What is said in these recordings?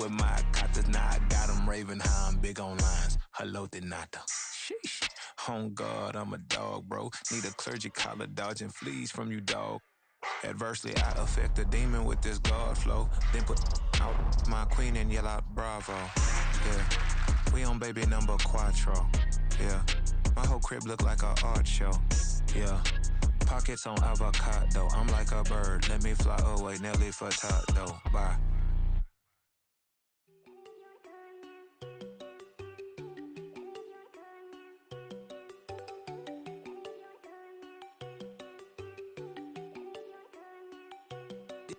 with my katas. Now I got them raving how I'm big on lines. Hello, Denata. Sheesh. On God, I'm a dog, bro. Need a clergy collar, dodging fleas from you, dog. Adversely, I affect a demon with this God flow. Then put out my queen and yell out bravo. Yeah, we on baby number quattro. Yeah, my whole crib look like a art show. Yeah, pockets on avocado. I'm like a bird, let me fly away. Nelly Furtado, bye.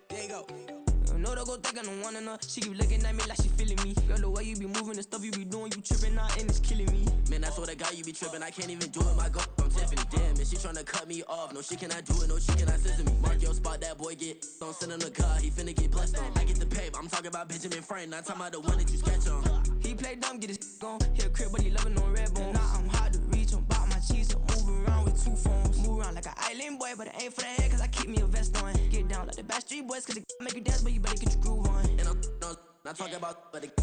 There you go. No, don't go think I don't wanna know. She keep looking at me like she feeling me. Girl, the way you be moving, the stuff you be doing, you tripping out and it's killing me. Man, I swear to God, you be tripping. I can't even do it. My girl, I'm Tiffany. Damn, and she tryna cut me off. No, she cannot do it. No, she cannot listen to me. Mark your spot, that boy get. Don't send him the car. He finna get blessed on. I get the paper. I'm talking about Benjamin Franklin. Not talking about the one that you sketch on. He play dumb, get his gone. Hit a crib, but he loving on red bone. Now I'm hard to reach. I'm bout my cheese. I'm moving around with two phones. Move around like an island boy, but it ain't for the head, cause I keep me a vest on. Get down like the Backstreet Boys, cause it make you dance, but you better get your groove on. And I'm not talking about, but it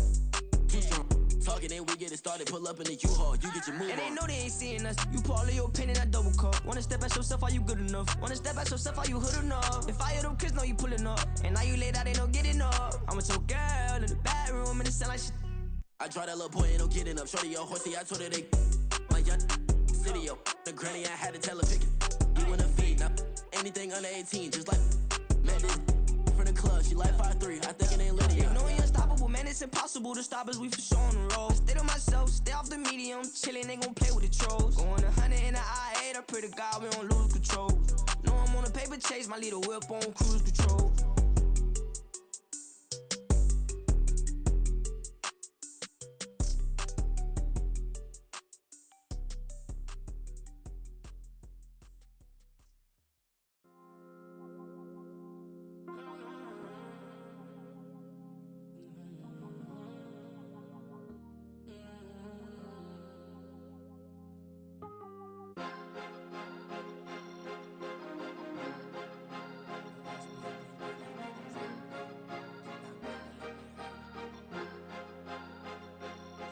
too strong. Talking, then we get it started. Pull up in the U-Haul, you get your move on. And they know they ain't seeing us. You pull all of your pen in that double cup. Wanna step at yourself, are you good enough? Wanna step at yourself, are you hood enough? If I hear them kids, know you pulling up. And now you laid out, they don't get enough. I'm with your girl in the bedroom, and it sound like shit. I draw that little boy, ain't no getting up. Shorty your horsey, I told her they my young city, yo. The granny, I had to tell her pick it. You in a feed, now anything under 18, just like met this from the club. She like 5'3", I think it ain't Lydia. You know we unstoppable, man, it's impossible to stop us. We for sure on the road. Stay to myself, stay off the medium, chillin', ain't gon' play with the trolls. Going 100 in the I-8, I pray to God we don't lose control. Know I'm on a paper chase, my little whip on cruise control.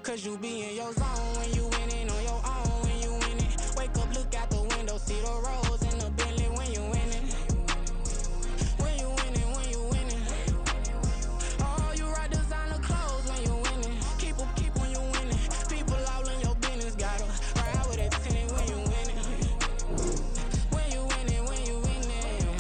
Cause you be in your zone when you winning on your own when you winning. Wake up, look out the window, see the rose in the Bentley when you winning. When you winning, when you winning. Oh, you ride designer clothes when you winning. Keep when you winning. People all in your business, gotta ride with that tenant when you winning. When you winning, when you winning.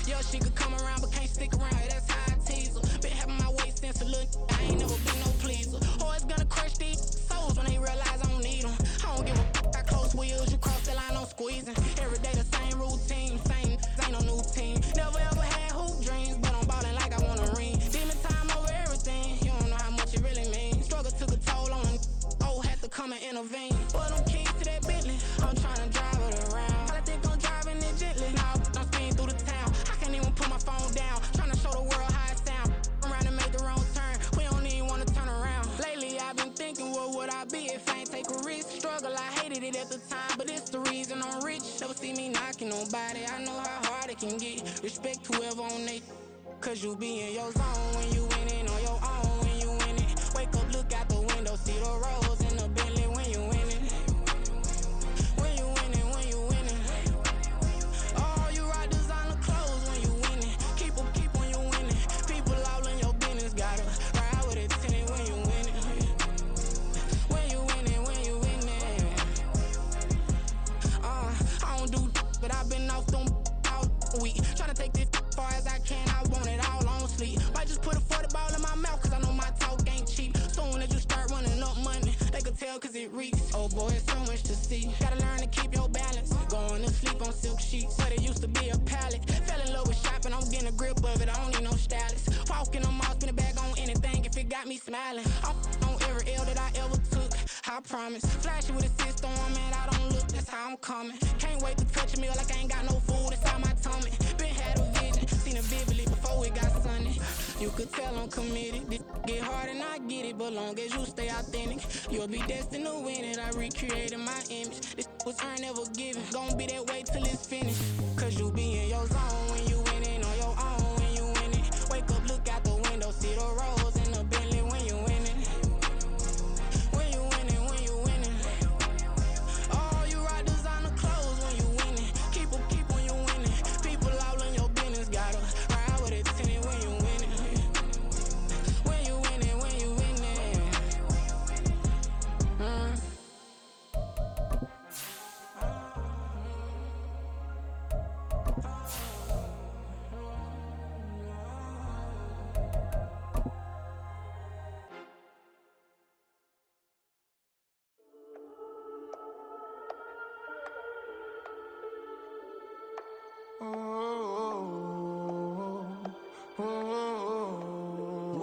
Yo, she could come around but can't stick around. That's how I tease her. Been having my waist since a little. I ain't never been no pleaser. Always gonna crush these souls when they realize I don't need them. I don't give a f***, I close wheels, you cross the line, I'm squeezing. Every day the same routine, same, ain't no new team. Never ever had hoop dreams, but I'm ballin' like I want a ring. Demon time over everything, you don't know how much it really means. Struggle took a toll on them, oh, had to come and intervene. But I'm keys to that Bentley, I'm tryna drive it around. I think I'm driving it gently, now I'm speeding through the town. I can't even put my phone down, tryna show the world how it sound. Around and make the wrong turn, we don't even wanna turn around. Lately I've been thinking, what would I be if I ain't take a risk? Struggle, I hated it at the time, but it's the reason I'm rich. Never see me knocking nobody, I know how hard it can get. Respect whoever on they, cause you be in your zone when you winning on your own when you winning. Wake up, look out the window, see the rose in the Bentley when you winning. When you winning, when you winning. Oh, you ride designer clothes when you winning. Keep when you winning. People all in your business, gotta ride with it tenant when you winning. When you winning, when you winning. I don't do but I've been off them all week. Tryna take this far as I can, I want it all on sleep. Might just put a 40 ball in my mouth, cause I know my talk ain't cheap. Soon as you start running up money, they could tell cause it reeks. Oh boy, it's so much to see. Gotta learn to keep your balance. Going to sleep on silk sheets, but it used to be a pallet. Fell in love with shopping, I'm getting a grip of it, I don't need no stylist. Walking them off, spin it back on anything if it got me smiling. I'm on every L that I ever took, I promise. Flashing with a cyst on, man, I don't look, that's how I'm coming. Can't wait to touch a meal like I ain't got no food inside my tummy. Been had a vision, seen it vividly before it got sunny. You could tell I'm committed. This get hard and I get it, but long as you stay authentic, you'll be destined to win it. I recreated my image. This was earned, never given. Gonna be that way till it's finished. Cause you be in your zone when you winning on your own when you winning. Wake up, look out the window.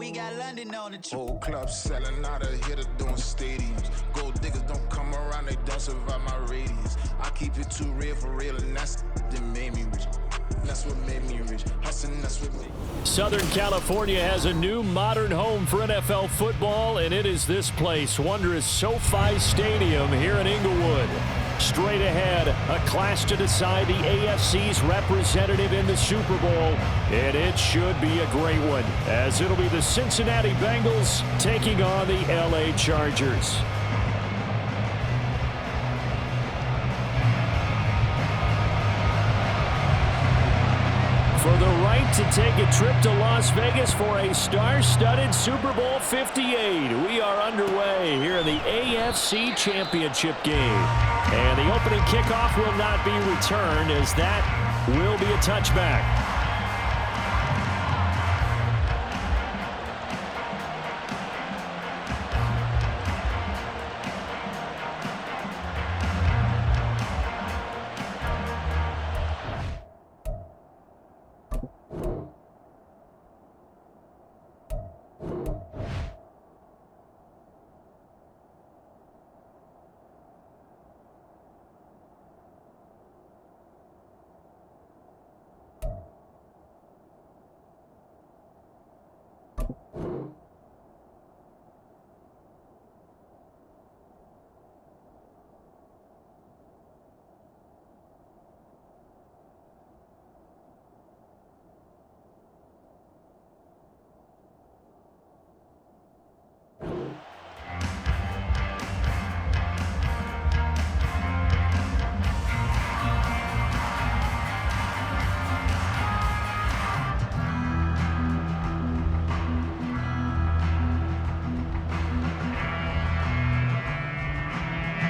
we got London on the trip. Whole club selling out, a hitter doing stadiums. Gold diggers don't come around, they don't survive my radius. I keep it too real for real, and that's that made me rich. That's what made me rich. Hustling, that's what made me. Southern California has a new modern home for NFL football, and it is this place, wondrous SoFi Stadium here in Inglewood. Straight ahead, a clash to decide the AFC's representative in the Super Bowl, and it should be a great one, as it'll be the Cincinnati Bengals taking on the LA Chargers. For the right to take a trip to Las Vegas for a star-studded Super Bowl 58. We are underway here in the AFC Championship game. And the opening kickoff will not be returned, as that will be a touchback.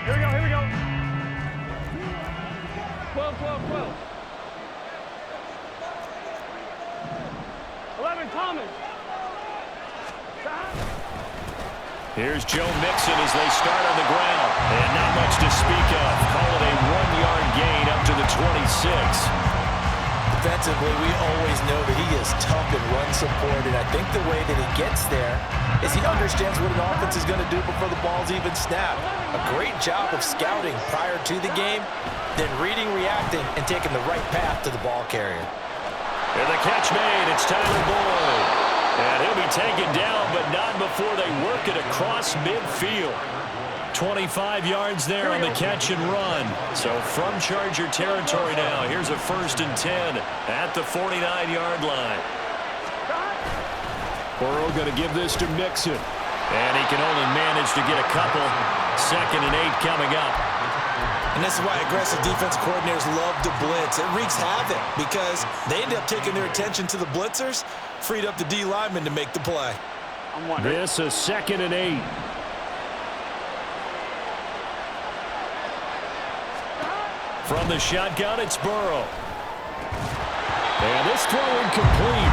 Here we go. 12. 11, Thomas. Here's Joe Mixon as they start on the ground. And not much to speak of. Call it a 1-yard gain up to the 26. Defensively, we always know that he is tough and run support, and I think the way that he gets there is he understands what an offense is going to do before the ball's even snapped. A great job of scouting prior to the game, then reading, reacting, and taking the right path to the ball carrier. And the catch made. It's Tyler Boyd. And he'll be taken down, but not before they work it across midfield. 25 yards there on the catch and run. So from Charger territory now, here's a 1st and 10 at the 49-yard line. Burrow going to give this to Mixon. And he can only manage to get a couple. 2nd and 8 coming up. And this is why aggressive defense coordinators love to blitz. It wreaks havoc because they end up taking their attention to the blitzers, freed up the D lineman to make the play. This is 2nd and 8. From the shotgun, it's Burrow. And this throw incomplete.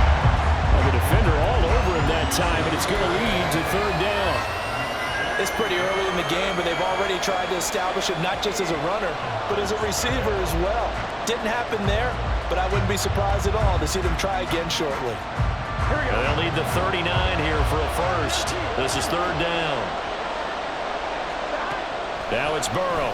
The defender all over him that time, and it's going to lead to 3rd down. It's pretty early in the game, but they've already tried to establish him not just as a runner, but as a receiver as well. Didn't happen there, but I wouldn't be surprised at all to see them try again shortly. They'll need the 39 here for a 1st. This is 3rd down. Now it's Burrow.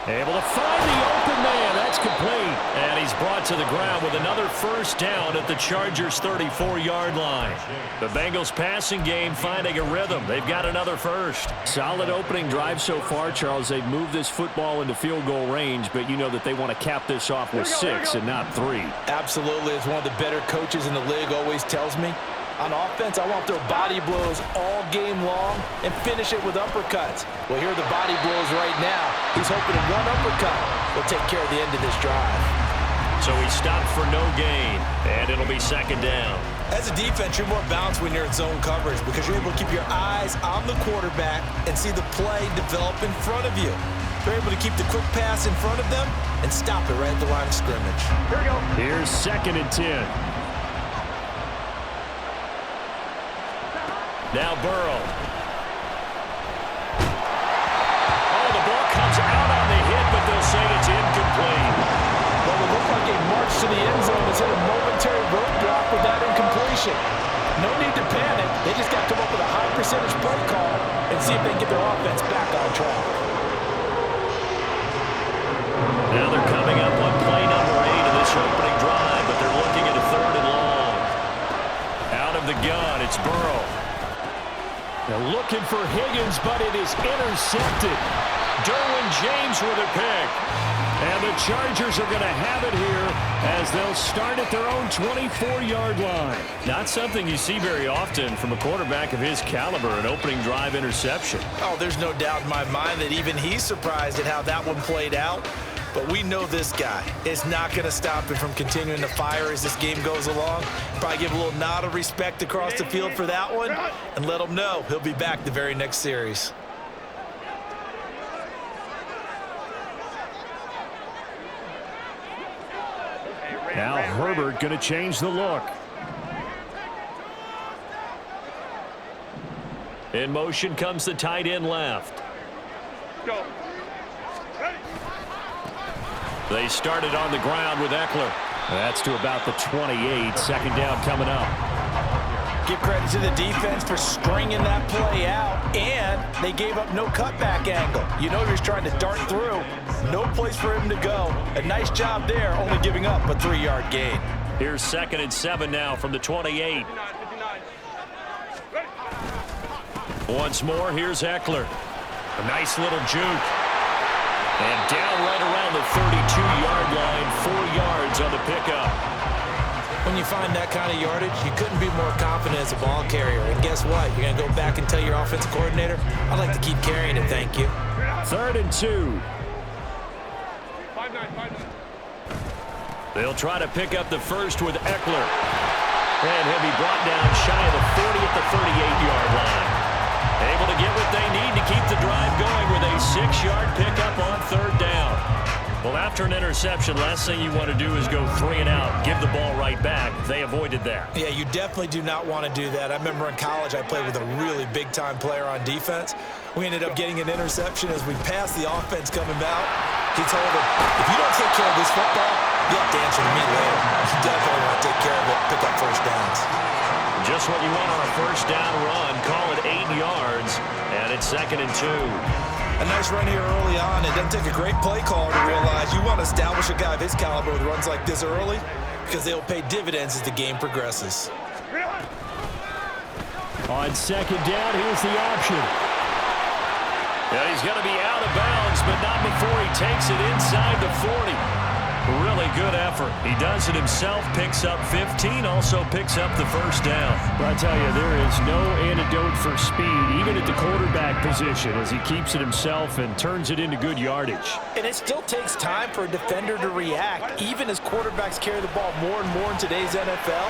Able to find the open man. That's complete. And he's brought to the ground with another 1st down at the Chargers' 34-yard line. The Bengals passing game finding a rhythm. They've got another 1st. Solid opening drive so far, Charles. They've moved this football into field goal range, but you know that they want to cap this off with 6 and not 3. Absolutely. As one of the better coaches in the league always tells me, on offense, I want their body blows all game long and finish it with uppercuts. Well, here are the body blows right now. He's hoping that one uppercut will take care of the end of this drive. So he stopped for no gain, and it'll be 2nd down. As a defense, you're more balanced when you're in zone coverage because you're able to keep your eyes on the quarterback and see the play develop in front of you. They're able to keep the quick pass in front of them and stop it right at the line of scrimmage. Here we go. Here's 2nd and 10. Now Burrow. Oh, the ball comes out on the hit, but they'll say it's incomplete. Well, it looked like a march to the end zone has hit a momentary roadblock with that incompletion. No need to panic. They just got to come up with a high percentage play call and see if they can get their offense back on track. Now they're coming up on play number 8 of this opening drive, but they're looking at a 3rd and long. Out of the gun, it's Burrow. They're looking for Higgins, but it is intercepted. Derwin James with a pick. And the Chargers are going to have it here as they'll start at their own 24-yard line. Not something you see very often from a quarterback of his caliber, an opening drive interception. Oh, there's no doubt in my mind that even he's surprised at how that one played out. But we know this guy is not going to stop him from continuing to fire as this game goes along. Probably give a little nod of respect across the field for that one and let him know he'll be back the very next series. Now Herbert going to change the look. In motion comes the tight end left. Go. They started on the ground with Eckler. That's to about the 28. 2nd down coming up. Give credit to the defense for stringing that play out, and they gave up no cutback angle. You know he was trying to dart through. No place for him to go. A nice job there, only giving up a 3-yard gain. Here's 2nd and 7 now from the 28. Once more, here's Eckler. A nice little juke. And down right around the 32-yard line, 4 yards on the pickup. When you find that kind of yardage, you couldn't be more confident as a ball carrier. And guess what? You're going to go back and tell your offensive coordinator, I'd like to keep carrying it, thank you. 3rd and 2. 5-9. They'll try to pick up the first with Eckler. And he'll be brought down shy of the 40 at the 38-yard line. Able to get what they need to keep the drive going with a 6-yard pickup on 3rd down. Well, after an interception, last thing you want to do is go 3 and out, give the ball right back. They avoided that. Yeah, you definitely do not want to do that. I remember in college I played with a really big-time player on defense. We ended up getting an interception as we passed the offense coming out. He told him, if you don't take care of this football, you have to answer to me later. You definitely want to take care of it, pick up first downs. Just what you want on a 1st down run. Call it 8 yards, and it's 2nd and 2. A nice run here early on. It doesn't take a great play caller to realize you want to establish a guy of his caliber with runs like this early because they'll pay dividends as the game progresses. On 2nd down, here's the option. Yeah, he's going to be out of bounds, but not before he takes it inside the 40. Really good effort. He does it himself, picks up 15, also picks up the 1st down. But I tell you, there is no antidote for speed, even at the quarterback position, as he keeps it himself and turns it into good yardage. And it still takes time for a defender to react, even as quarterbacks carry the ball more and more in today's NFL.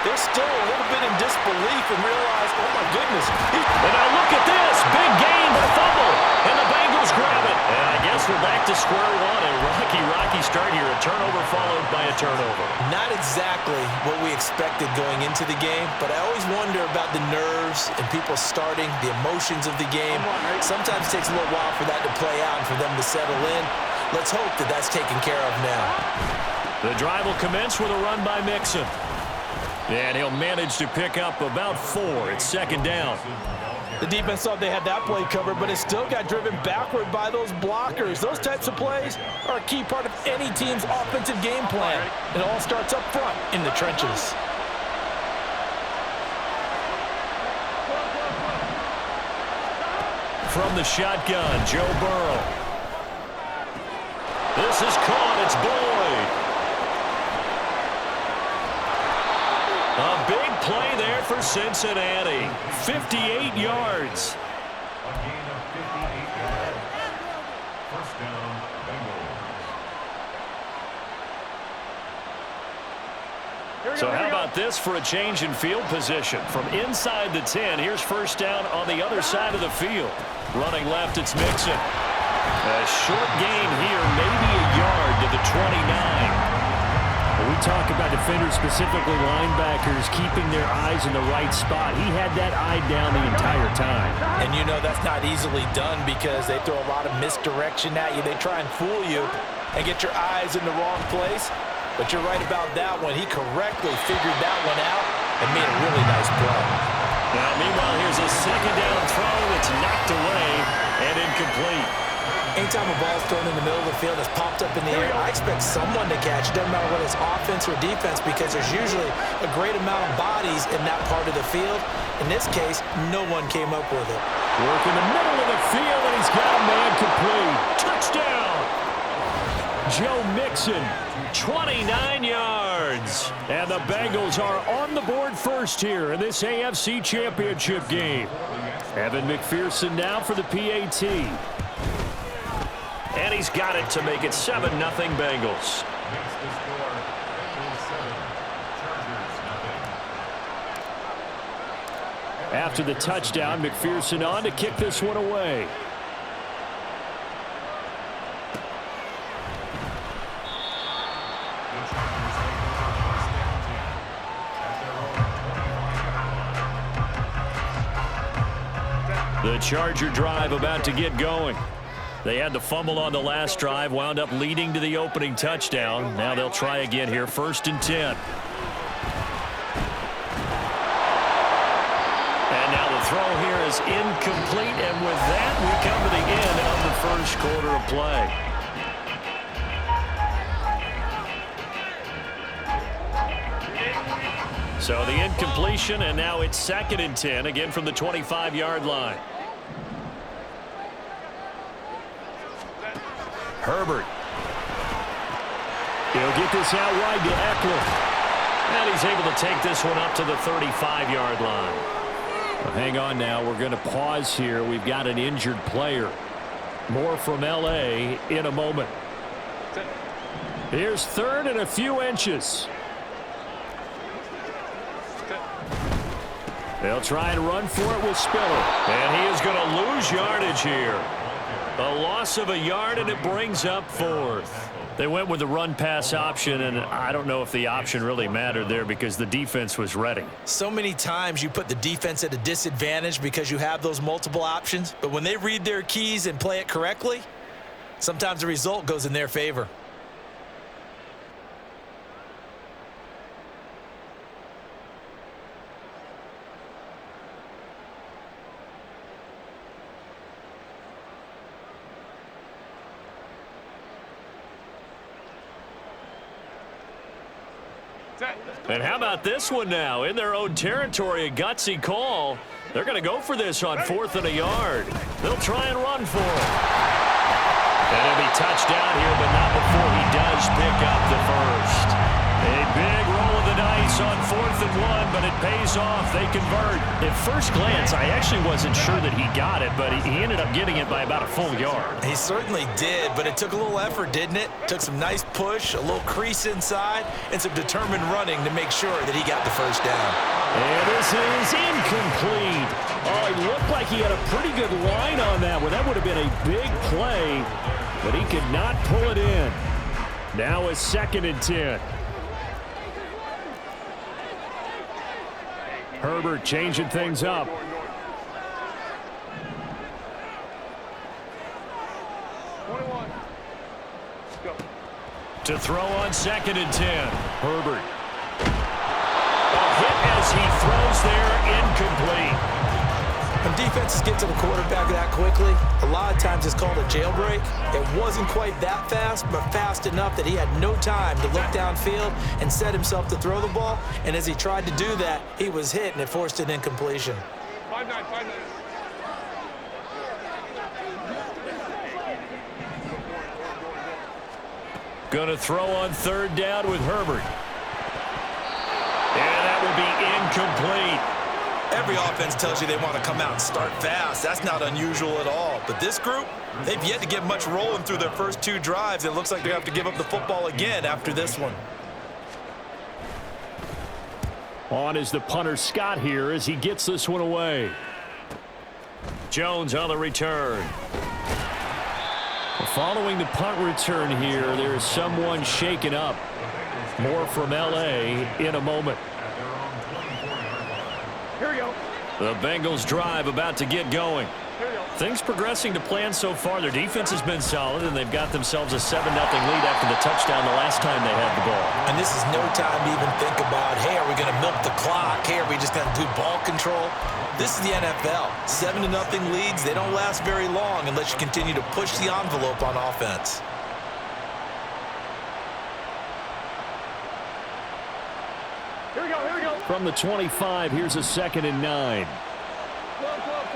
They're still a little bit in disbelief and realize, oh my goodness. And now look at this, big gain, but a fumble, and the Bengals grab it. And I guess we're back to square one. A rocky start here, a turnover followed by a turnover. Not exactly what we expected going into the game, but I always wonder about the nerves and people starting, the emotions of the game. Sometimes it takes a little while for that to play out and for them to settle in. Let's hope that that's taken care of now. The drive will commence with a run by Mixon. And he'll manage to pick up about 4. It's 2nd down. The defense thought they had that play covered, but it still got driven backward by those blockers. Those types of plays are a key part of any team's offensive game plan. It all starts up front in the trenches. From the shotgun, Joe Burrow. This is caught. It's Boyd. A big play there for Cincinnati. 58 yards. A gain of 58 yards. 1st down, Bengals. So how about this for a change in field position? From inside the 10, here's 1st down on the other side of the field. Running left, it's Mixon. A short gain here, maybe a yard to the 29. We talk about defenders, specifically linebackers, keeping their eyes in the right spot. He had that eye down the entire time. And you know that's not easily done because they throw a lot of misdirection at you. They try and fool you and get your eyes in the wrong place. But you're right about that one. He correctly figured that one out and made a really nice play. Now, meanwhile, here's a second down throw that's knocked away and incomplete. Anytime a ball's thrown in the middle of the field that's popped up in the air, I expect someone to catch it. Doesn't matter whether it's offense or defense, because there's usually a great amount of bodies in that part of the field. In this case, no one came up with it. Work in the middle of the field, and he's got a man complete. Touchdown! Joe Mixon, 29 yards. And the Bengals are on the board first here in this AFC Championship game. Evan McPherson now for the PAT. And he's got it to make it 7-0 Bengals. After the touchdown, McPherson on to kick this one away. The Charger drive about to get going. They had the fumble on the last drive, wound up leading to the opening touchdown. Now they'll try again here, 1st and 10. And now the throw here is incomplete, and with that, we come to the end of the first quarter of play. So the incompletion, and now it's 2nd and 10, again from the 25-yard line. Herbert. He'll get this out wide to Eckler. And he's able to take this one up to the 35-yard line. Well, hang on now. We're going to pause here. We've got an injured player. More from L.A. in a moment. Here's 3rd and a few inches. They'll try and run for it with Spiller. And he is going to lose yardage here. A loss of a yard, and it brings up 4th. They went with the run-pass option, and I don't know if the option really mattered there because the defense was ready. So many times you put the defense at a disadvantage because you have those multiple options, but when they read their keys and play it correctly, sometimes the result goes in their favor. And how about this one now? In their own territory, a gutsy call. They're going to go for this on 4th and a yard. They'll try and run for it. And he'll be touched down here, but not before he does pick up the first. A big roll of the dice on 4th and 1, but it pays off. They convert. At first glance, I actually wasn't sure that he got it, but he ended up getting it by about a full yard. He certainly did, but it took a little effort, didn't it? Took some nice push, a little crease inside, and some determined running to make sure that he got the first down. And this is incomplete. Oh, it looked like he had a pretty good line on that one. That would have been a big play, but he could not pull it in. Now it's 2nd and 10. Herbert changing things up. To throw on 2nd and 10. Herbert. A hit as he throws there, incomplete. When defenses get to the quarterback that quickly, a lot of times it's called a jailbreak. It wasn't quite that fast, but fast enough that he had no time to look downfield and set himself to throw the ball. And as he tried to do that, he was hit, and it forced an incompletion. 5-9. Going to throw on 3rd down with Herbert. And that will be incomplete. Every offense tells you they want to come out and start fast. That's not unusual at all. But this group, they've yet to get much rolling through their first 2 drives. It looks like they have to give up the football again after this one. On is the punter Scott here as he gets this one away. Jones on the return. Following the punt return here, there is someone shaken up. More from L.A. in a moment. Here we go. The Bengals drive about to get going. Things progressing to plan so far. Their defense has been solid, and they've got themselves a 7-0 lead after the touchdown the last time they had the ball. And this is no time to even think about, hey, are we going to milk the clock? Hey, are we just going to do ball control? This is the NFL. 7-0 leads, they don't last very long unless you continue to push the envelope on offense. Here we go, here we go. From the 25, here's a 2nd and 9. 12.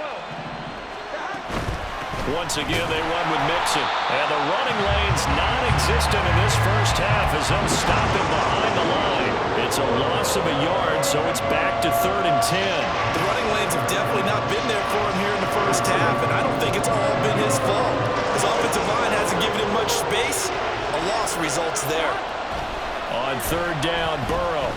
Once again, they run with Mixon. And the running lane's non-existent in this first half as they'll stop him behind the line. It's a loss of a yard, so it's back to 3rd and 10. The running lanes have definitely not been there for him here in the first half, and I don't think it's all been his fault. His offensive line hasn't given him much space. A loss results there. On 3rd down, Burrow.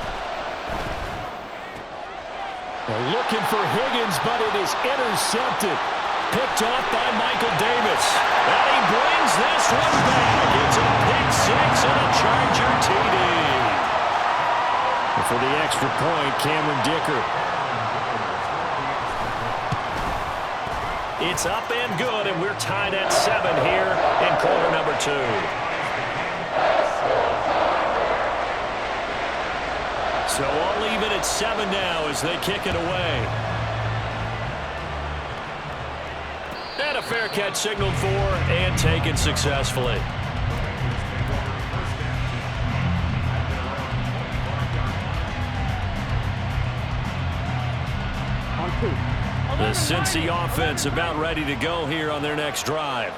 They're looking for Higgins, but it is intercepted. Picked off by Michael Davis. And he brings this one back. It's a pick 6 and a Charger TD. And for the extra point, Cameron Dicker. It's up and good, and we're tied at 7 here in quarter number 2. So all even at 7 now as they kick it away. And a fair catch signaled for and taken successfully. The Cincy offense about ready to go here on their next drive.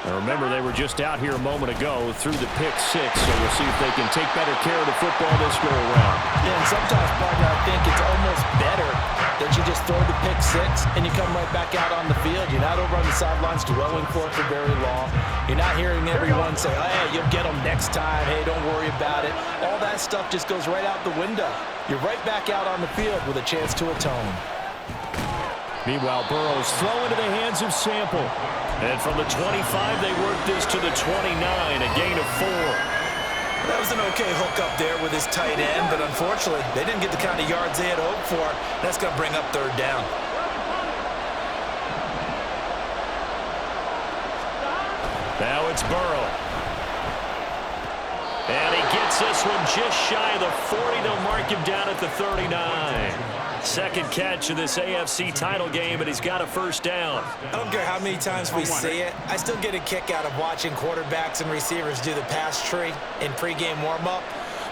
Now remember, they were just out here a moment ago through the pick 6, so we'll see if they can take better care of the football this go-around. Yeah, and sometimes, partner, I think it's almost better that you just throw the pick 6 and you come right back out on the field. You're not over on the sidelines dwelling for it for very long. You're not hearing everyone say, oh, hey, you'll get them next time. Hey, don't worry about it. All that stuff just goes right out the window. You're right back out on the field with a chance to atone. Meanwhile, Burrow's throw into the hands of Sample. And from the 25, they work this to the 29, a gain of 4. That was an okay hook up there with his tight end, but unfortunately, they didn't get the kind of yards they had hoped for. That's going to bring up 3rd down. Now it's Burrow. And he gets this one just shy of the 40. They'll mark him down at the 39. Second catch of this AFC title game, and he's got a 1st down. I don't care how many times we say it. I still get a kick out of watching quarterbacks and receivers do the pass tree in pregame warm-up.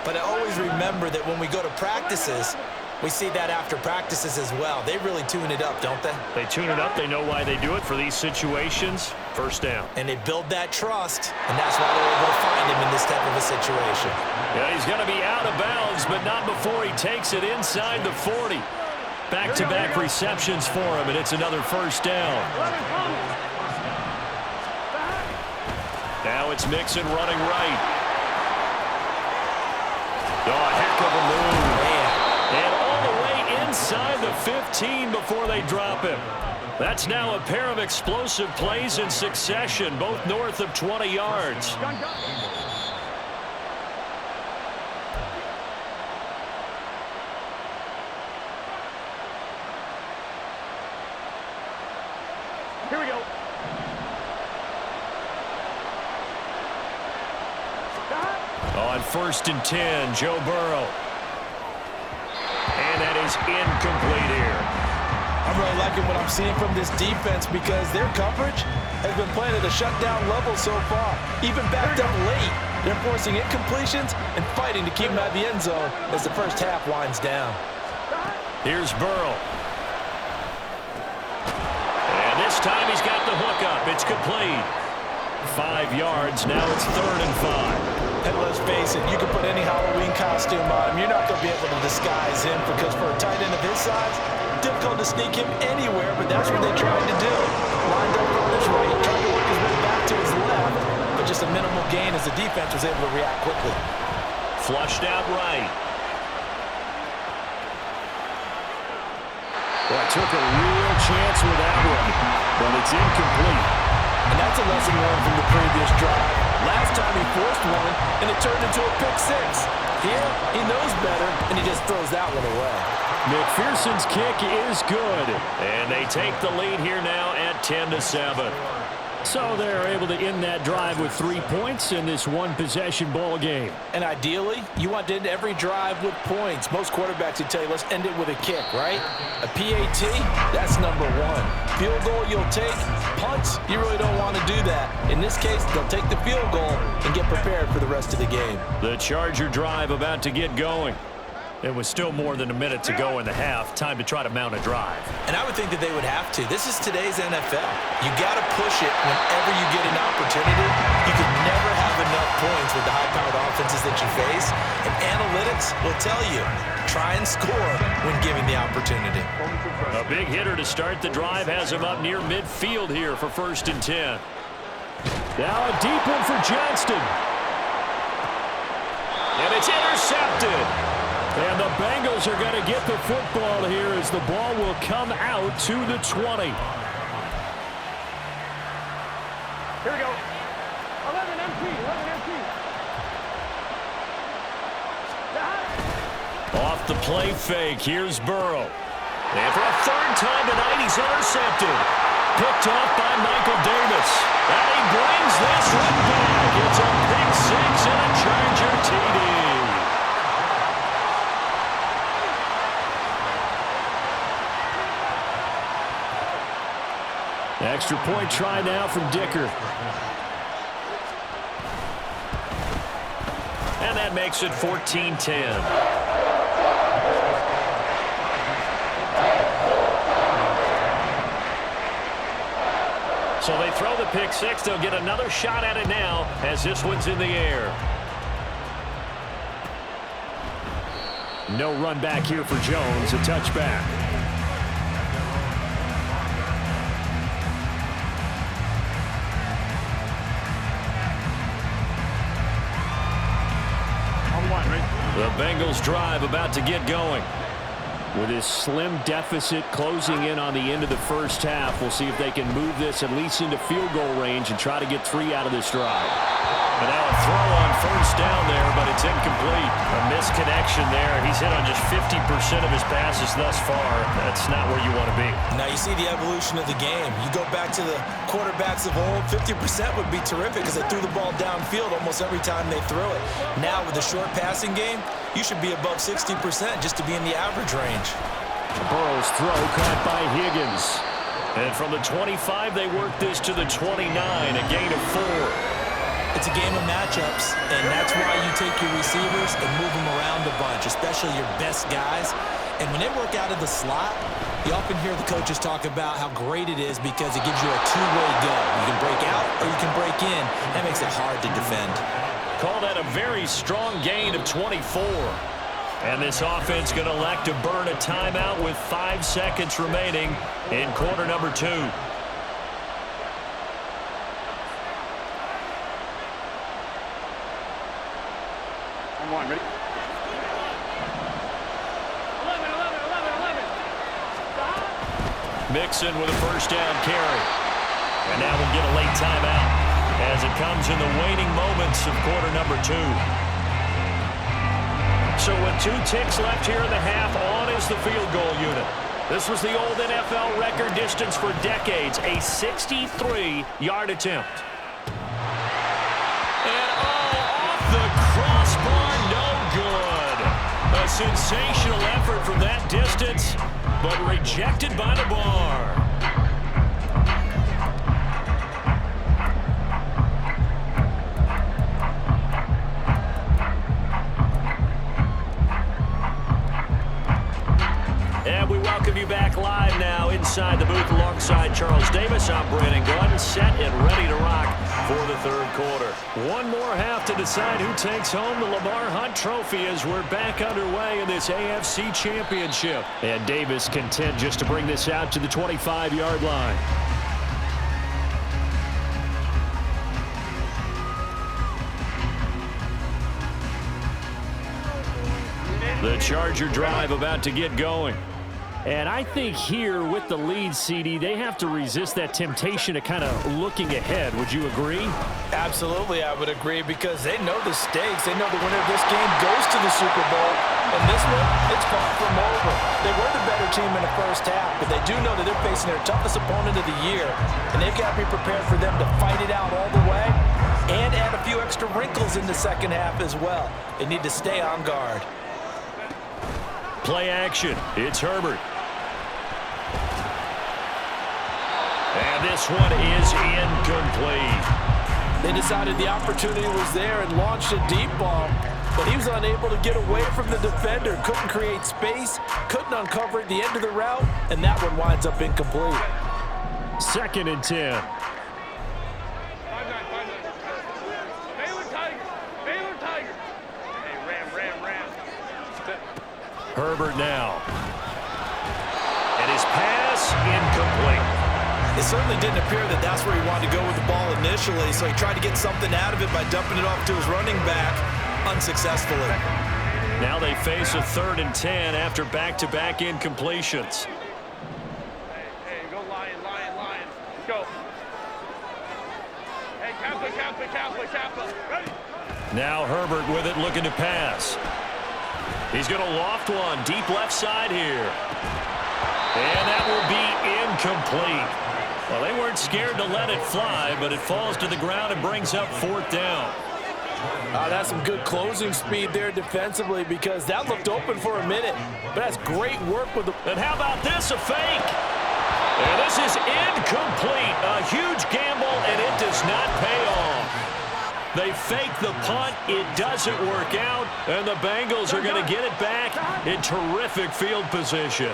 But I always remember that when we go to practices, we see that after practices as well. They really tune it up, don't they? They tune it up. They know why they do it for these situations. 1st down. And they build that trust, and that's why they're able to find him in this type of a situation. Yeah, he's going to be out of bounds, but not before he takes it inside the 40. Back-to-back receptions for him, and it's another 1st down. Now it's Mixon running right. Oh, heck of a move. And all the way inside the 15 before they drop him. That's now a pair of explosive plays in succession, both north of 20 yards. Here we go. On 1st and 10, Joe Burrow. And that is incomplete here. I'm really liking what I'm seeing from this defense because their coverage has been playing at a shutdown level so far. Even backed up late, they're forcing incompletions and fighting to keep them out of the end zone as the first half winds down. Here's Burrow. And this time he's got the hook up. It's complete. 5 yards. Now it's 3rd and 5. And let's face it, you can put any Halloween costume on him. You're not going to be able to disguise him because for a tight end of his size, difficult to sneak him anywhere, but that's what they tried to do. Lined up on his right, tried to work his way back to his left, but just a minimal gain as the defense was able to react quickly. Flushed out right. Well, I took a real chance with that one, but it's incomplete. And that's a lesson learned from the previous drive. Last time he forced one, and it turned into a pick 6. Here, he knows better, and he just throws that one away. McPherson's kick is good. And they take the lead here now at 10-7. So they're able to end that drive with 3 points in this one-possession ball game. And ideally, you want to end every drive with points. Most quarterbacks would tell you, let's end it with a kick, right? A PAT, that's number one. Field goal you'll take. Punts, you really don't want to do that. In this case, they'll take the field goal and get prepared for the rest of the game. The Charger drive about to get going. It was still more than a minute to go in the half. Time to try to mount a drive. And I would think that they would have to. This is today's NFL. You got to push it whenever you get an opportunity. You can never have enough points with the high-powered offenses that you face. And analytics will tell you, try and score when given the opportunity. A big hitter to start the drive has him up near midfield here for 1st and 10. Now a deep one for Johnston. And it's intercepted. And the Bengals are going to get the football here as the ball will come out to the 20. Here we go. 11 empty. 11 empty. Off the play fake, here's Burrow. And for a 3rd time tonight, he's intercepted. Picked off by Michael Davis. And he brings this one back. It's a pick 6 and a Charger TD. Extra point try now from Dicker. And that makes it 14-10. So they throw the pick 6. They'll get another shot at it now as this one's in the air. No run back here for Jones. A touchback. The Bengals drive about to get going. With his slim deficit closing in on the end of the first half, we'll see if they can move this at least into field goal range and try to get 3 out of this drive. And now a throw on 1st down there, but it's incomplete. A misconnection there. He's hit on just 50% of his passes thus far. That's not where you want to be. Now you see the evolution of the game. You go back to the quarterbacks of old, 50% would be terrific because they threw the ball downfield almost every time they threw it. Now with the short passing game, you should be above 60% just to be in the average range. Burrow's throw caught by Higgins. And from the 25, they work this to the 29, a gain of 4. It's a game of matchups, and that's why you take your receivers and move them around a bunch, especially your best guys. And when they work out of the slot, you often hear the coaches talk about how great it is because it gives you a two-way go. You can break out or you can break in. That makes it hard to defend. Call that a very strong gain of 24. And this offense going to elect to burn a timeout with 5 seconds remaining in quarter number 2. Ready? 11, 11, 11, 11. Mixon with a 1st down carry. And now we'll get a late timeout as it comes in the waning moments of quarter number 2. So with 2 ticks left here in the half, on is the field goal unit. This was the old NFL record distance for decades, a 63-yard attempt. And off the crossbar, no good. A sensational effort from that distance, but rejected by the bar. And we welcome you back live now inside the booth alongside Charles Davis. I'm Brandon Gunn, set and ready to rock for the 3rd quarter. One more half to decide who takes home the Lamar Hunt Trophy as we're back underway in this AFC Championship. And Davis content just to bring this out to the 25-yard line. The Charger drive about to get going. And I think here with the lead, CD, they have to resist that temptation to kind of looking ahead. Would you agree? Absolutely, I would agree because they know the stakes. They know the winner of this game goes to the Super Bowl. And this one, it's far from over. They were the better team in the first half, but they do know that they're facing their toughest opponent of the year, and they've got to be prepared for them to fight it out all the way and add a few extra wrinkles in the second half as well. They need to stay on guard. Play action. It's Herbert. And this one is incomplete. They decided the opportunity was there and launched a deep ball, but he was unable to get away from the defender, couldn't create space, couldn't uncover at the end of the route, and that one winds up incomplete. 2nd and 10. Herbert now. And his pass incomplete. It certainly didn't appear that that's where he wanted to go with the ball initially, so he tried to get something out of it by dumping it off to his running back unsuccessfully. Now they face a 3rd and 10 after back-to-back incompletions. Hey, go Lion. Let's go. Hey, Kappa. Ready? Now Herbert with it, looking to pass. He's going to loft one deep left side here. And that will be incomplete. Well, they weren't scared to let it fly, but it falls to the ground and brings up 4th down. That's some good closing speed there defensively, because that looked open for a minute. But that's great work with the... And how about this, a fake? And this is incomplete. A huge gamble, and it does not pay off. They fake the punt. It doesn't work out, and the Bengals are going to get it back in terrific field position.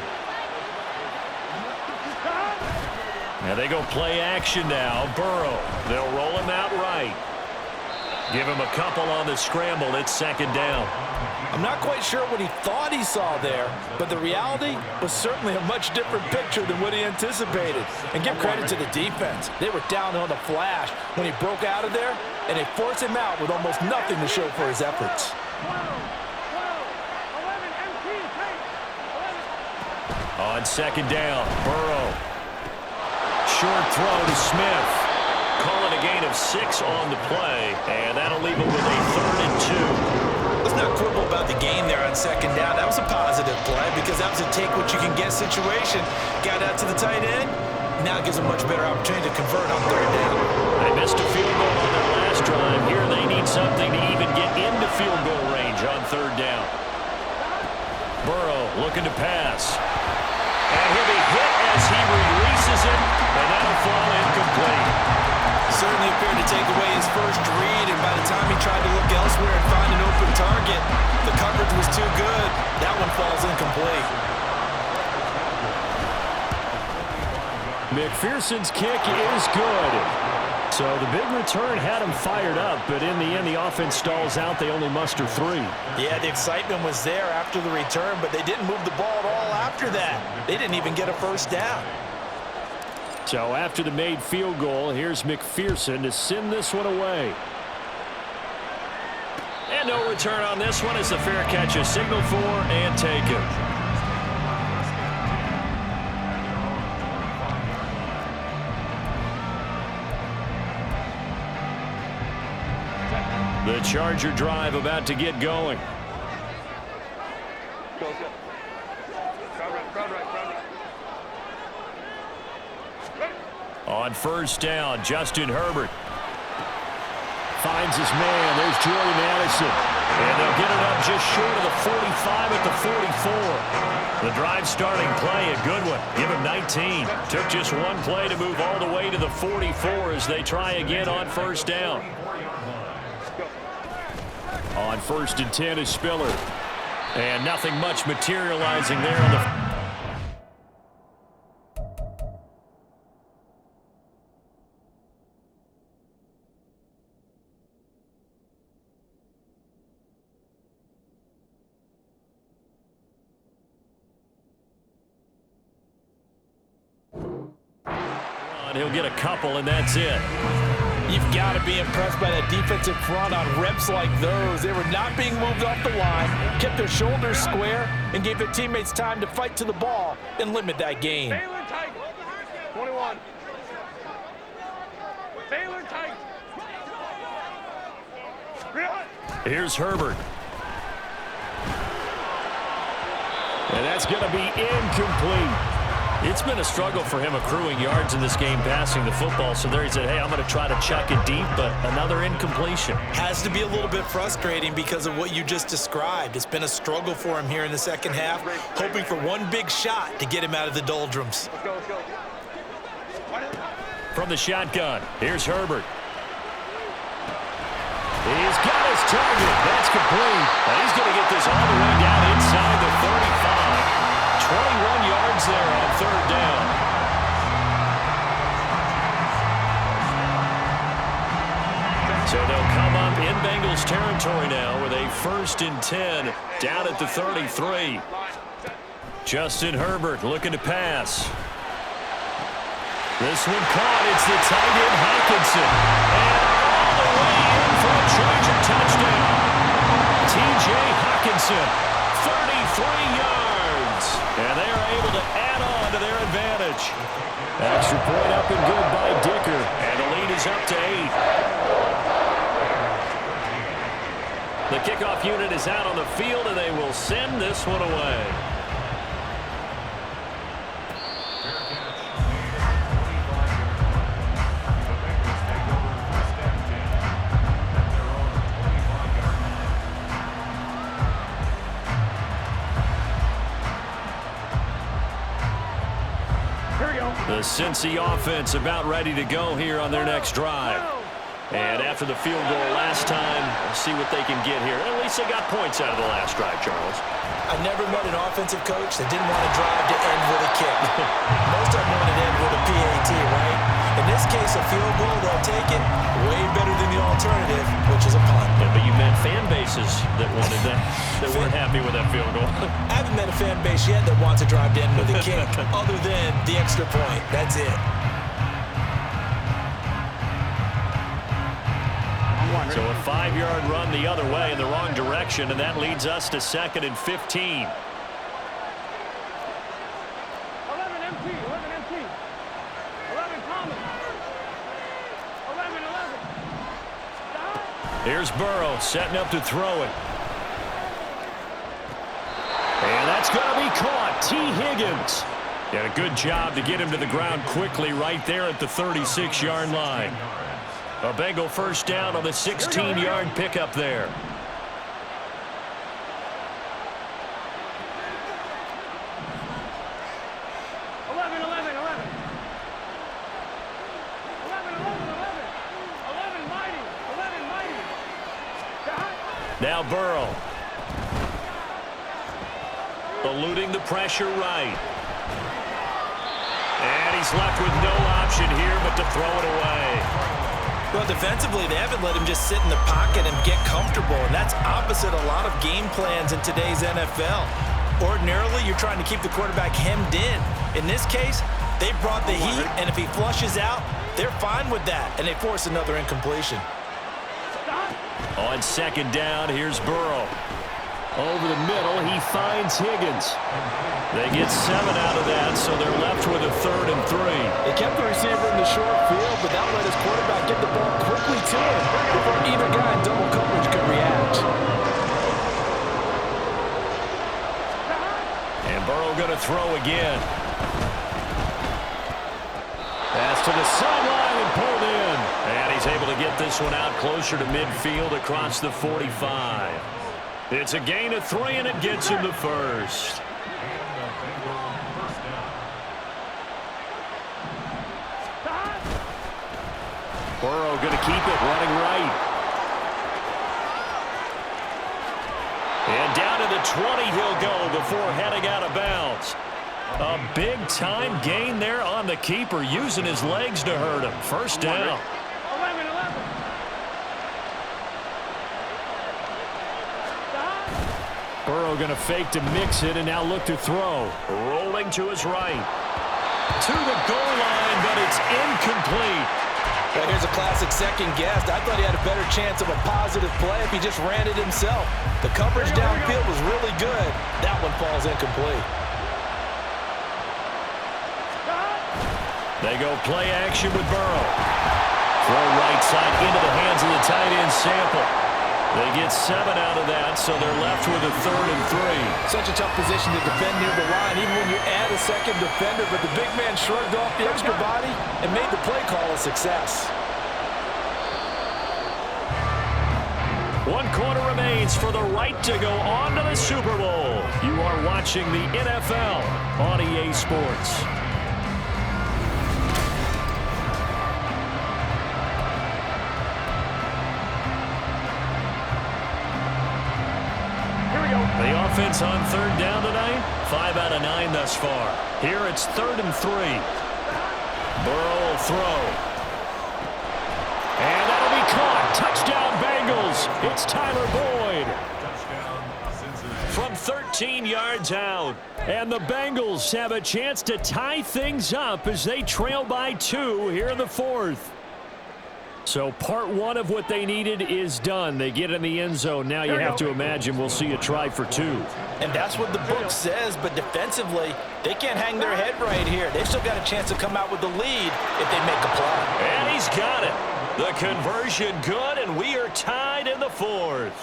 Now they go play action now. Burrow. They'll roll him out right. Give him a couple on the scramble. It's 2nd down. I'm not quite sure what he thought he saw there, but the reality was certainly a much different picture than what he anticipated. And give credit to the defense. They were down on the flash when he broke out of there, and they forced him out with almost nothing to show for his efforts. On 2nd down, Burrow. Short throw to Smith. Calling a gain of 6 on the play, and that'll leave him with a 3rd and 2. Let's not quibble about the gain there on 2nd down. That was a positive play because that was a take-what-you-can-get situation. Got out to the tight end. Now it gives them a much better opportunity to convert on 3rd down. They missed a field goal on their last drive. Here they need something to even get into field goal range on 3rd down. Burrow looking to pass. And he'll be hit as he releases it, and that'll fall incomplete. Certainly appeared to take away his first read, and by the time he tried to look elsewhere and find an open target, the coverage was too good. That one falls incomplete. McPherson's kick is good. So the big return had him fired up, but in the end, the offense stalls out. They only muster 3. Yeah, the excitement was there after the return, but they didn't move the ball at all after that. They didn't even get a first down. So after the made field goal, here's McPherson to send this one away. And no return on this one as the fair catch is signaled for and taken. The Charger drive about to get going. On 1st down, Justin Herbert finds his man. There's Jordan Addison. And they'll get it up just short of the 45 at the 44. The drive starting play, a good one. Give him 19. Took just one play to move all the way to the 44 as they try again on 1st down. On 1st and 10 is Spiller. And nothing much materializing there on the... He'll get a couple, and that's it. You've got to be impressed by that defensive front on reps like those. They were not being moved off the line, kept their shoulders square, and gave their teammates time to fight to the ball and limit that gain. Taylor tight. 21. Taylor tight. Here's Herbert. And that's going to be incomplete. It's been a struggle for him accruing yards in this game passing the football. So there he said, hey, I'm going to try to chuck it deep, but another incompletion. Has to be a little bit frustrating because of what you just described. It's been a struggle for him here in the second half, hoping for one big shot to get him out of the doldrums. From the shotgun, here's Herbert. He's got his target. That's complete. And he's going to get this all the way down inside the 35. 21 yards there on third down. So they'll come up in Bengals territory now with a 1st and 10 down at the 33. Justin Herbert looking to pass. This one caught. It's the tight end Hawkinson. And all the way in for a Charger touchdown. T.J. Hawkinson, 33 yards. And they are able to add on to their advantage. Extra point up and good by Dicker. And the lead is up to 8. The kickoff unit is out on the field, and they will send this one away. The Cincy offense about ready to go here on their next drive. And after the field goal last time, see what they can get here. At least they got points out of the last drive, Charles. I never met an offensive coach that didn't want to drive to end with a kick. Most of them want to end with a PAT, right? In this case, a field goal, they'll take it way better than the alternative, which is a punt. Yeah, but you met fan bases that wanted that, that weren't happy with that field goal. I haven't met a fan base yet that wants to drive to end with a kick other than the extra point. That's it. So a 5-yard run the other way in the wrong direction, and that leads us to 2nd and 15. 11 empty, 11 empty. 11 common. 11. Here's Burrow setting up to throw it. And that's going to be caught. T. Higgins. Did a good job to get him to the ground quickly right there at the 36-yard line. A Bengal first down on the 16-yard pickup there. Now Burrow. Eluding the pressure right. And he's left with no option here but to throw it away. Well, defensively, they haven't let him just sit in the pocket and get comfortable, and that's opposite a lot of game plans in today's NFL. Ordinarily, you're trying to keep the quarterback hemmed in. In this case, they brought the heat, and if he flushes out, they're fine with that, and they force another incompletion. On 2nd down, here's Burrow. Over the middle, he finds Higgins. They get 7 out of that, so they're left with a 3rd and 3. They kept the receiver in the short field, but that let his quarterback get the ball quickly to him before either guy in double coverage could react. And Burrow going to throw again. Pass to the sideline and pulled in. And he's able to get this one out closer to midfield across the 45. It's a gain of 3, and it gets him the first. Burrow going to keep it running right. And down to the 20 he'll go before heading out of bounds. A big-time gain there on the keeper, using his legs to hurt him. First down. 11. Burrow going to fake to mix it and now look to throw. Rolling to his right. To the goal line, but it's incomplete. Well, here's a classic second guess. I thought he had a better chance of a positive play if he just ran it himself. The coverage downfield was really good. That one falls incomplete. They go play action with Burrow. Throw right side into the hands of the tight end Sample. They get 7 out of that, so they're left with a 3rd and 3. Such a tough position to defend near the line, even when you add a second defender, but the big man shrugged off the extra body and made the play call a success. 1 quarter remains for the right to go on to the Super Bowl. You are watching the NFL on EA Sports. The offense on 3rd down tonight, 5 out of 9 thus far. Here it's 3rd and 3. Burrow will throw. And that'll be caught. Touchdown Bengals. It's Tyler Boyd. From 13 yards out. And the Bengals have a chance to tie things up as they trail by 2 here in the 4th. So part 1 of what they needed is done. They get in the end zone. Now you have to imagine we'll see a try for 2. And that's what the book says, but defensively, they can't hang their head right here. They've still got a chance to come out with the lead if they make a play. And he's got it. The conversion good, and we are tied in the 4th.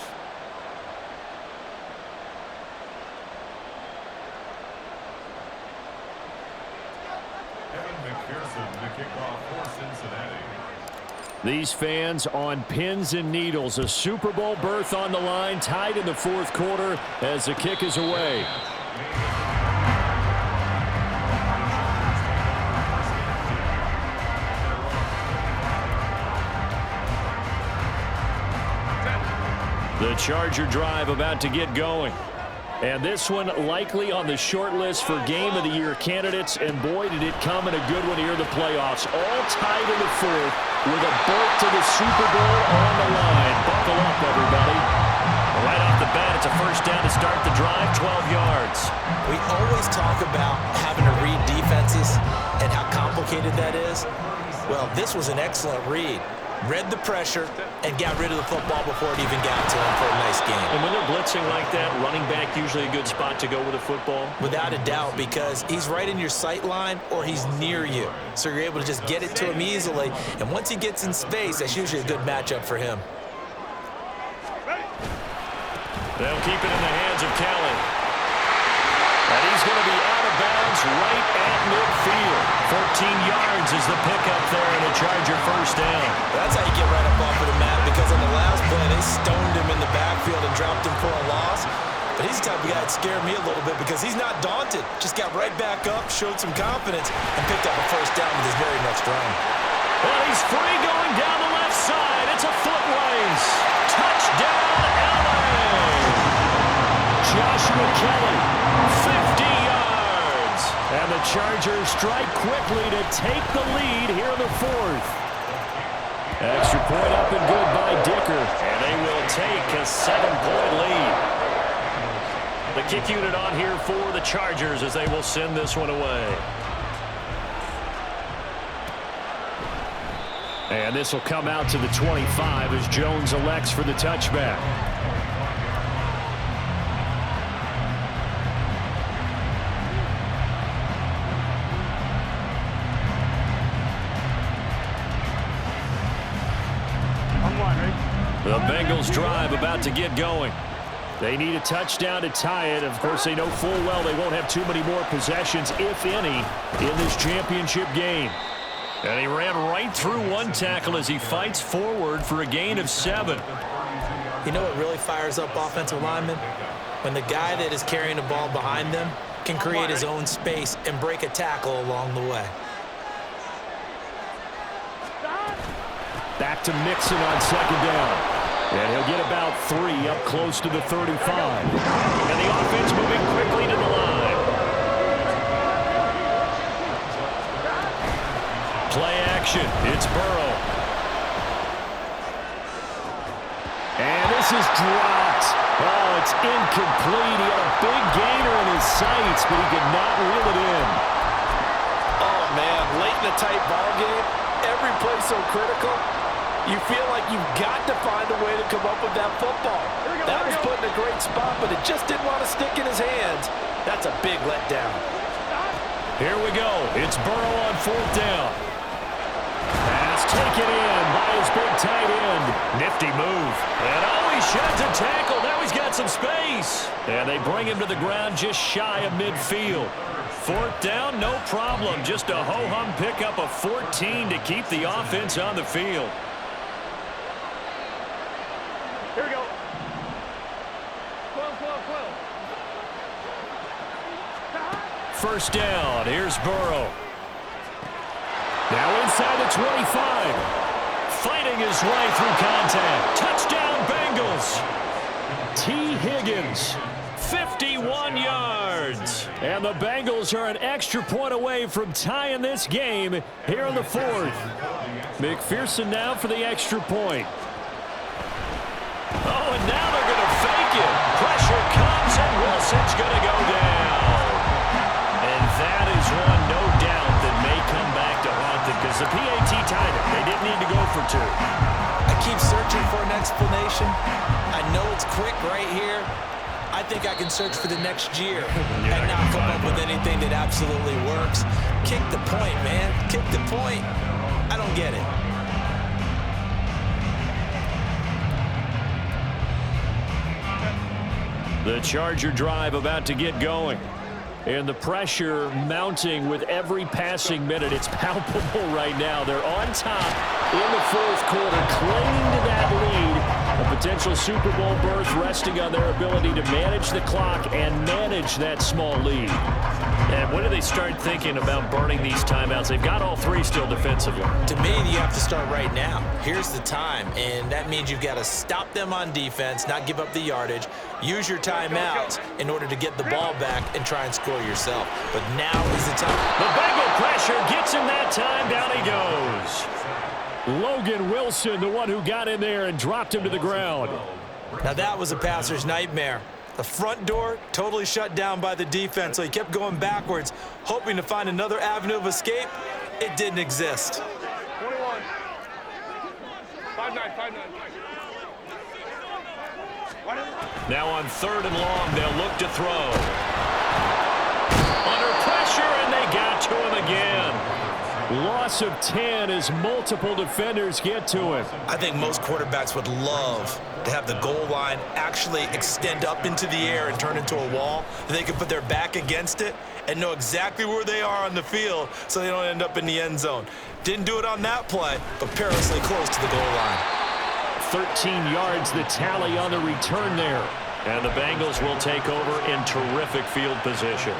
These fans on pins and needles. A Super Bowl berth on the line, tied in the 4th quarter as the kick is away. The Charger drive about to get going. And this one likely on the short list for Game of the Year candidates. And boy, did it come in a good one here in the playoffs. All tied in the 4th with a berth to the Super Bowl on the line. Buckle up, everybody. Right off the bat, it's a 1st down to start the drive, 12 yards. We always talk about having to read defenses and how complicated that is. Well, this was an excellent read. Read the pressure and got rid of the football before it even got to him for a nice game. And when they're blitzing like that, running back usually a good spot to go with a football? Without a doubt, because he's right in your sight line or he's near you. So you're able to just get it to him easily. And once he gets in space, that's usually a good matchup for him. They'll keep it in the hands of Kelly. And he's going to be out of bounds right at midfield. 14 yards is the pickup there and a Charger 1st down. That's how you get right up off of the mat, because on the last play, they stoned him in the backfield and dropped him for a loss. But he's the type of guy that scared me a little bit because he's not daunted. Just got right back up, showed some confidence, and picked up a 1st down with his very next run. Well, he's free going down the left side. It's a foot race. Touchdown, LA! Joshua Kelly, 50 yards. And the Chargers strike quickly to take the lead here in the 4th. Extra point up and good by Dicker. And they will take a 7-point lead. The kick unit on here for the Chargers as they will send this one away. And this will come out to the 25 as Jones elects for the touchback. The Bengals drive about to get going. They need a touchdown to tie it. Of course, they know full well they won't have too many more possessions, if any, in this championship game. And he ran right through one tackle as he fights forward for a gain of 7. You know what really fires up offensive linemen? When the guy that is carrying the ball behind them can create his own space and break a tackle along the way. Back to Mixon on 2nd down. And he'll get about 3 up close to the 35. And the offense moving quickly to the line. Play action. It's Burrow. And this is dropped. Oh, it's incomplete. He had a big gainer in his sights, but he could not reel it in. Oh, man, late in a tight ball game, every play so critical. You feel like you've got to find a way to come up with that football. That was put in a great spot, but it just didn't want to stick in his hands. That's a big letdown. Here we go. It's Burrow on 4th down. Pass taken in by his big tight end. Nifty move. And he shot to tackle. Now he's got some space. And they bring him to the ground just shy of midfield. Fourth down, no problem. Just a ho-hum pickup of 14 to keep the offense on the field. Here we go. 12. First down. Here's Burrow. Now inside the 25. Fighting his way through contact. Touchdown, Bengals. T. Higgins, 51 yards. And the Bengals are an extra point away from tying this game here in the fourth. McPherson now for the extra point. Oh, and now they're going to fake it. Pressure comes, and Wilson's going to go down. And that is one, no doubt, that may come back to haunt them because the PAT tied it. They didn't need to go for two. I keep searching for an explanation. I know it's quick right here. I think I can search for the next year and not come up with anything that absolutely works. Kick the point, man. Kick the point. I don't get it. The Charger drive about to get going. And the pressure mounting with every passing minute. It's palpable right now. They're on top in the fourth quarter, clinging to that lead. A potential Super Bowl berth resting on their ability to manage the clock and manage that small lead. And when do they start thinking about burning these timeouts? They've got all three still defensively. To me, you have to start right now. Here's the time, and that means you've got to stop them on defense, not give up the yardage, use your timeouts in order to get the ball back and try and score yourself. But now is the time. The Bengal pressure gets him that time. Down he goes. Logan Wilson, the one who got in there and dropped him to the ground. Now that was a passer's nightmare. The front door totally shut down by the defense, so he kept going backwards, hoping to find another avenue of escape. It didn't exist. 21. 5-9. Now on third and long, they'll look to throw. Under pressure, and they got to him again. Loss of 10 as multiple defenders get to him. I think most quarterbacks would love to have the goal line actually extend up into the air and turn into a wall. They can put their back against it and know exactly where they are on the field so they don't end up in the end zone. Didn't do it on that play, but perilously close to the goal line. 13 yards the tally on the return there. And the Bengals will take over in terrific field position.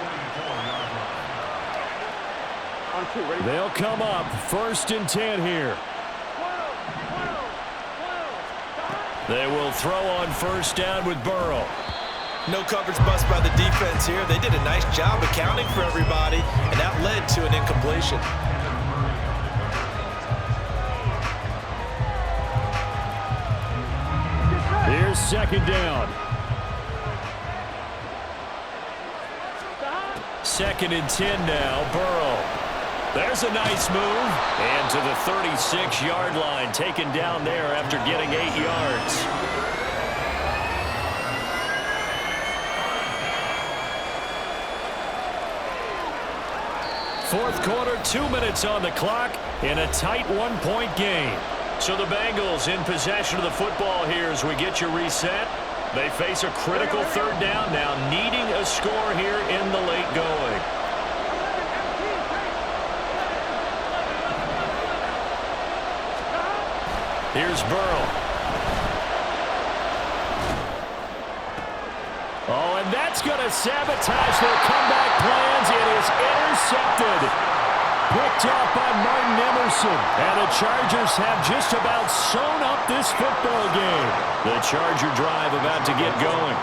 They'll come up first and 10 here. They will throw on first down with Burrow. No coverage bust by the defense here. They did a nice job accounting for everybody, and that led to an incompletion. Here's second down. Second and 10 now, Burrow. There's a nice move. And to the 36-yard line, taken down there after getting 8 yards. Fourth quarter, 2 minutes on the clock in a tight one-point game. So the Bengals in possession of the football here as we get you reset. They face a critical third down now, needing a score here in the late going. Here's Burrow. Oh, and that's going to sabotage their comeback plans. It is intercepted. Picked up by Martin Emerson. And the Chargers have just about sewn up this football game. The Charger drive about to get going.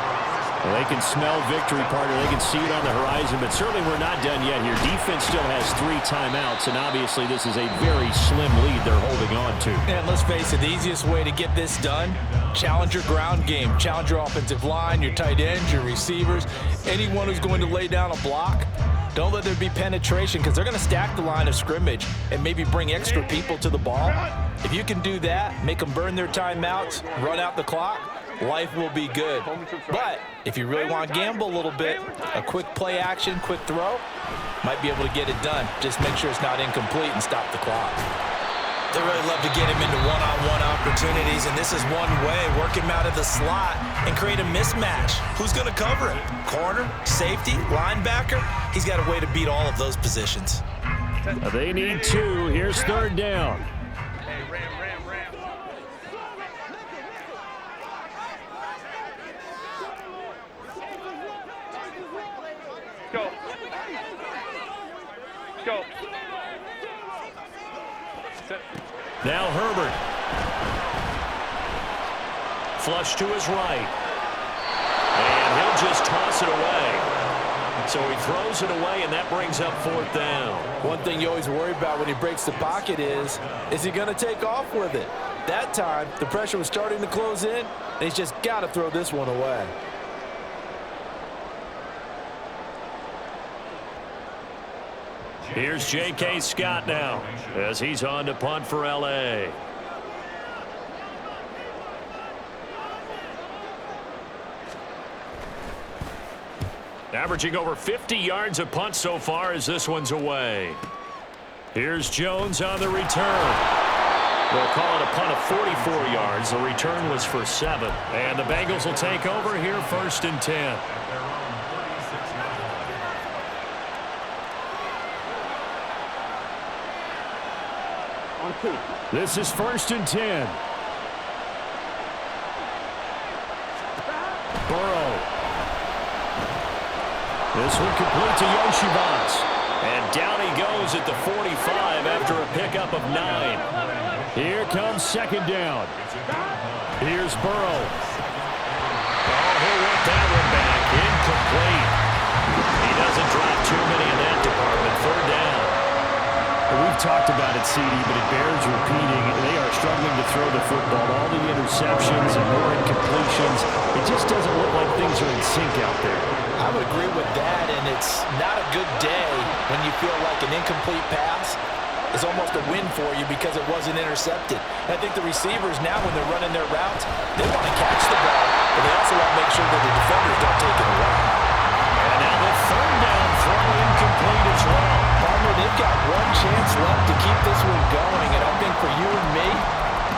Well, they can smell victory, partner. They can see it on the horizon, but certainly we're not done yet here. Defense still has 3 timeouts, and obviously this is a very slim lead they're holding on to. And let's face it, the easiest way to get this done, challenge your ground game. Challenge your offensive line, your tight ends, your receivers, anyone who's going to lay down a block. Don't let there be penetration because they're going to stack the line of scrimmage and maybe bring extra people to the ball. If you can do that, make them burn their timeouts, run out the clock, life will be good. But if you really want to gamble a little bit, a quick play action, quick throw, might be able to get it done. Just make sure it's not incomplete and stop the clock. They really love to get him into one-on-one opportunities, and this is one way. Work him out of the slot and create a mismatch. Who's going to cover him? Corner, safety, linebacker? He's got a way to beat all of those positions. They need 2. Here's third down. Hey, Ram. Go. Go. Sit. Now Herbert. Flush to his right. And he'll just toss it away. So he throws it away, and that brings up fourth down. One thing you always worry about when he breaks the pocket is he going to take off with it? That time, the pressure was starting to close in, and he's just got to throw this one away. Here's J.K. Scott now as he's on to punt for L.A. Averaging over 50 yards a punt so far as this one's away. Here's Jones on the return. They'll call it a punt of 44 yards. The return was for 7. And the Bengals will take over here, 1st and 10. This is 1st and 10. Burrow. This one complete to Yoshibans. And down he goes at the 45 after a pickup of 9. Here comes 2nd down. Here's Burrow. Oh, he'll want that one back. Incomplete. He doesn't drop too many in that department. 3rd down. We've talked about it, CD, but it bears repeating. They are struggling to throw the football. All the interceptions and more incompletions. It just doesn't look like things are in sync out there. I would agree with that, and it's not a good day when you feel like an incomplete pass is almost a win for you because it wasn't intercepted. And I think the receivers now, when they're running their routes, they want to catch the ball, but they also want to make sure that the defenders don't take it away. And now the 3rd down throw incomplete as well. They've got one chance left to keep this one going, and I think for you and me,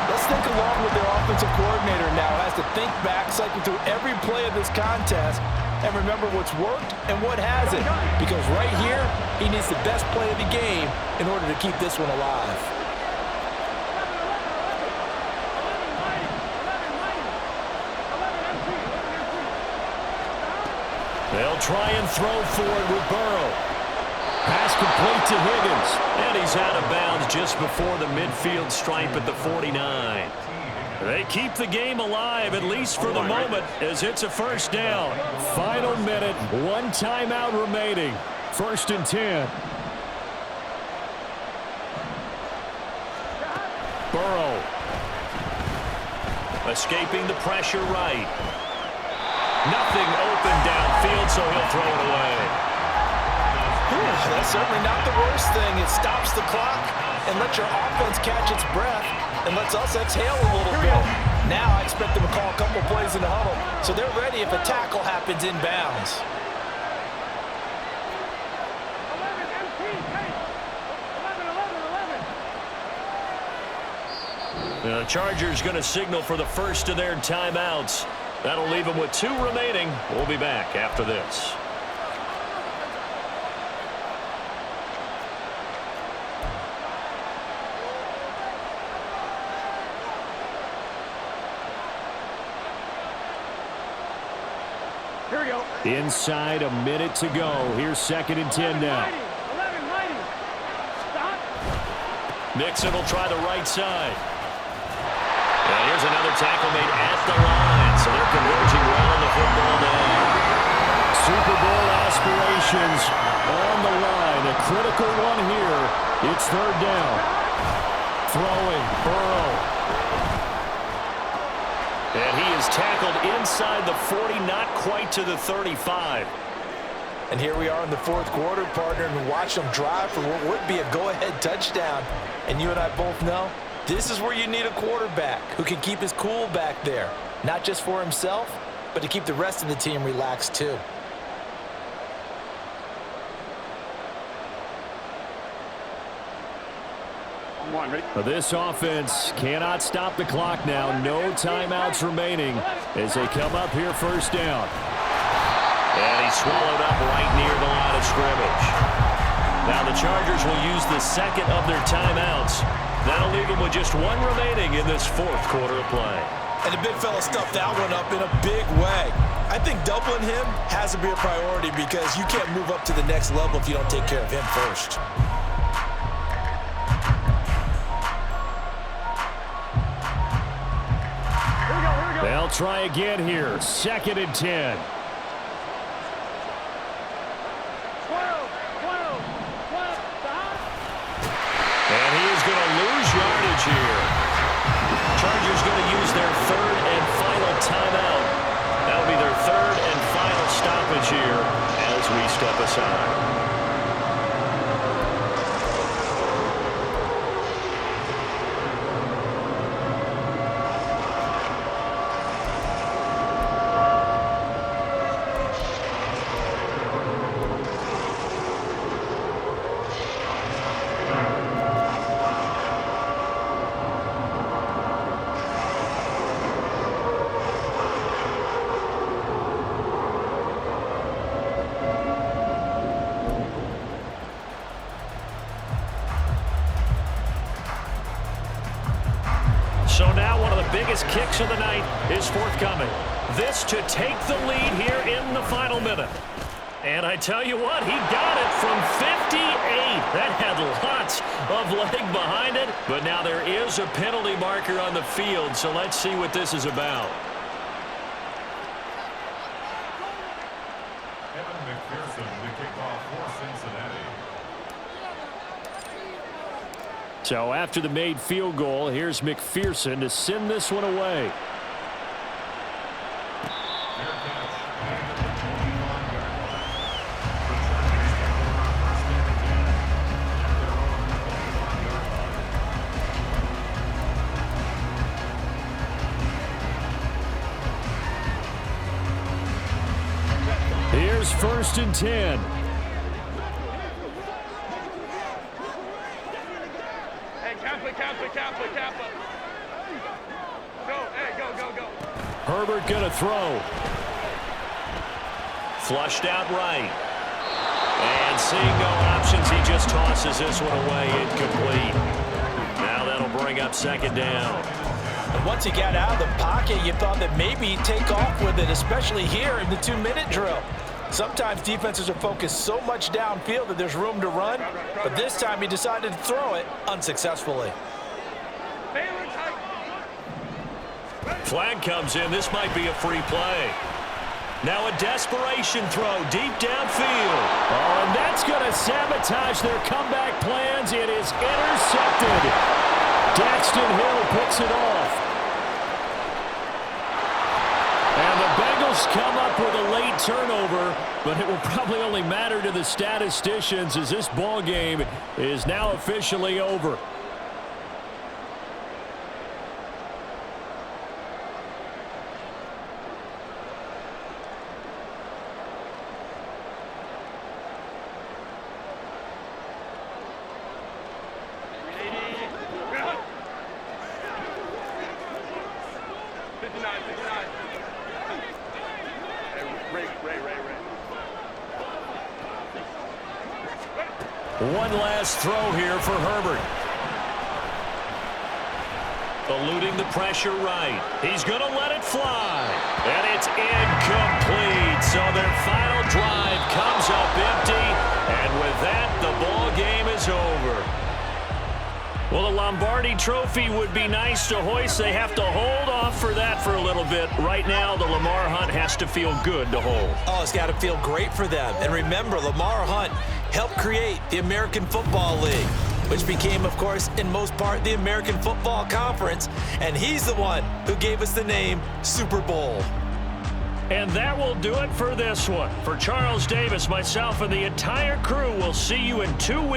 let's think along with their offensive coordinator now. Has to think back, cycle through every play of this contest, and remember what's worked and what hasn't. Because right here, he needs the best play of the game in order to keep this one alive. They'll try and throw for it with Burrow. Pass complete to Higgins. And he's out of bounds just before the midfield stripe at the 49. They keep the game alive, at least for the moment, as it's a 1st down. Final minute, 1 timeout remaining. 1st and 10. Burrow. Escaping the pressure right. Nothing open downfield, so he'll throw it away. That's certainly not the worst thing. It stops the clock and lets your offense catch its breath and lets us exhale a little bit. Now I expect them to call a couple plays in the huddle, so they're ready if a tackle happens inbounds. The Chargers going to signal for the first of their timeouts. That'll leave them with 2 remaining. We'll be back after this. Here we go. Inside a minute to go. Here's 2nd and 10 now. 11, stop. Nixon will try the right side. And here's another tackle made at the line. So they're converging well on the football now. Super Bowl aspirations on the line. A critical one here. It's 3rd down. Throwing. Burrow. And he is tackled inside the 40, not quite to the 35. And here we are in the 4th quarter, partner, and watch them drive for what would be a go-ahead touchdown. And you and I both know this is where you need a quarterback who can keep his cool back there, not just for himself, but to keep the rest of the team relaxed too. This offense cannot stop the clock now. No timeouts remaining as they come up here first down. And he's swallowed up right near the line of scrimmage. Now the Chargers will use the second of their timeouts. That'll leave them with just one remaining in this fourth quarter of play. And the big fella stuffed that one up in a big way. I think doubling him has to be a priority because you can't move up to the next level if you don't take care of him first. They'll try again here. 2nd and 10. And he is going to lose yardage here. Chargers going to use their third and final timeout. That'll be their third and final stoppage here as we step aside. So now one of the biggest kicks of the night is forthcoming. This to take the lead here in the final minute. And I tell you what, he got it from 58. That had lots of leg behind it. But now there is a penalty marker on the field, so let's see what this is about. So after the made field goal, here's McPherson to send this one away. Here's 1st and 10. Herbert going to throw. Flushed out right. And seeing no options, he just tosses this one away, incomplete. Now that'll bring up 2nd down. And once he got out of the pocket, you thought that maybe he'd take off with it, especially here in the 2-minute drill. Sometimes defenses are focused so much downfield that there's room to run, but this time he decided to throw it unsuccessfully. Flag comes in. This might be a free play. Now a desperation throw deep downfield. Oh, and that's going to sabotage their comeback plans. It is intercepted. Daxton Hill picks it off. And the Bengals come up with a late turnover, but it will probably only matter to the statisticians as this ball game is now officially over. One last throw here for Herbert. Eluding the pressure right. He's going to let it fly. And it's incomplete. So their final drive comes up empty. And with that, the ball game is over. Well, the Lombardi Trophy would be nice to hoist. They have to hold off for that for a little bit. Right now, the Lamar Hunt has to feel good to hold. Oh, it's got to feel great for them. And remember, Lamar Hunt helped create the American Football League, which became, of course, in most part, the American Football Conference. And he's the one who gave us the name Super Bowl. And that will do it for this one. For Charles Davis, myself, and the entire crew, we'll see you in 2 weeks.